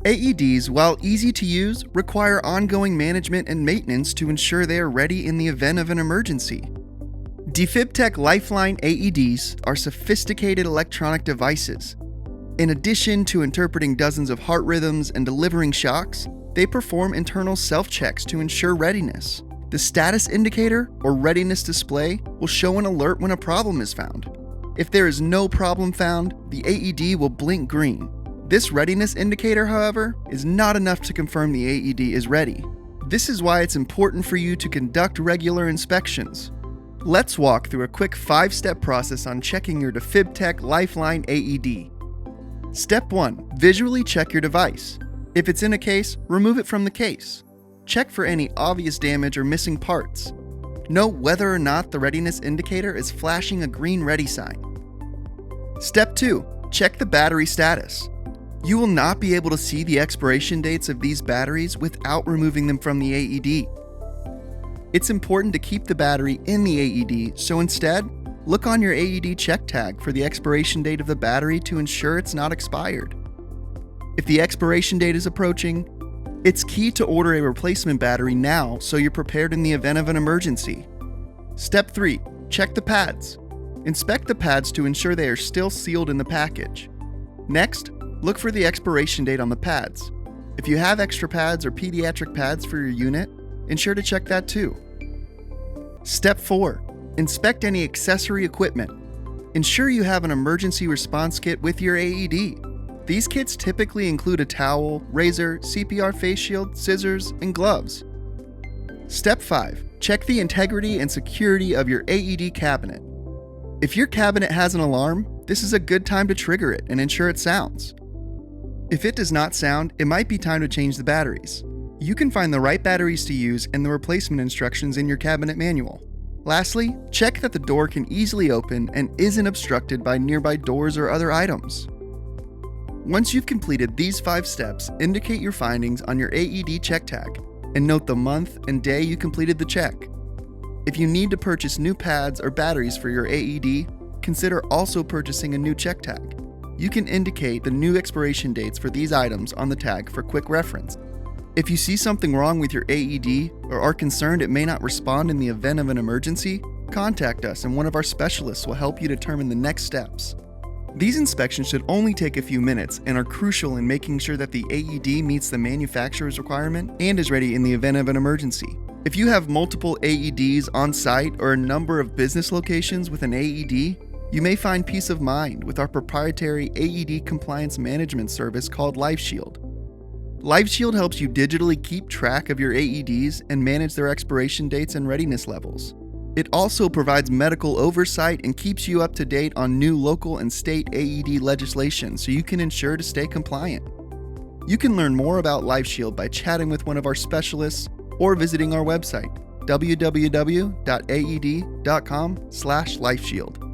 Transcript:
AEDs, while easy to use, require ongoing management and maintenance to ensure they are ready in the event of an emergency. Defibtech Lifeline AEDs are sophisticated electronic devices. In addition to interpreting dozens of heart rhythms and delivering shocks, they perform internal self-checks to ensure readiness. The status indicator or readiness display will show an alert when a problem is found. If there is no problem found, the AED will blink green. This readiness indicator, however, is not enough to confirm the AED is ready. This is why it's important for you to conduct regular inspections. Let's walk through a quick 5-step process on checking your Defibtech Lifeline AED. Step 1. Visually check your device. If it's in a case, remove it from the case. Check for any obvious damage or missing parts. Note whether or not the readiness indicator is flashing a green ready sign. Step 2. Check the battery status. You will not be able to see the expiration dates of these batteries without removing them from the AED. It's important to keep the battery in the AED, so instead, look on your AED check tag for the expiration date of the battery to ensure it's not expired. If the expiration date is approaching, it's key to order a replacement battery now so you're prepared in the event of an emergency. Step 3. Check the pads. Inspect the pads to ensure they are still sealed in the package. Next, look for the expiration date on the pads. If you have extra pads or pediatric pads for your unit, ensure to check that too. Step 4. Inspect any accessory equipment. Ensure you have an emergency response kit with your AED. These kits typically include a towel, razor, CPR face shield, scissors, and gloves. Step 5. Check the integrity and security of your AED cabinet. If your cabinet has an alarm, this is a good time to trigger it and ensure it sounds. If it does not sound, it might be time to change the batteries. You can find the right batteries to use and the replacement instructions in your cabinet manual. Lastly, check that the door can easily open and isn't obstructed by nearby doors or other items. Once you've completed these 5 steps, indicate your findings on your AED check tag and note the month and day you completed the check. If you need to purchase new pads or batteries for your AED, consider also purchasing a new check tag. You can indicate the new expiration dates for these items on the tag for quick reference. If you see something wrong with your AED or are concerned it may not respond in the event of an emergency, contact us and one of our specialists will help you determine the next steps. These inspections should only take a few minutes and are crucial in making sure that the AED meets the manufacturer's requirement and is ready in the event of an emergency. If you have multiple AEDs on site or a number of business locations with an AED, you may find peace of mind with our proprietary AED compliance management service called LifeShield. LifeShield helps you digitally keep track of your AEDs and manage their expiration dates and readiness levels. It also provides medical oversight and keeps you up to date on new local and state AED legislation so you can ensure to stay compliant. You can learn more about LifeShield by chatting with one of our specialists or visiting our website, www.aed.com/LifeShield.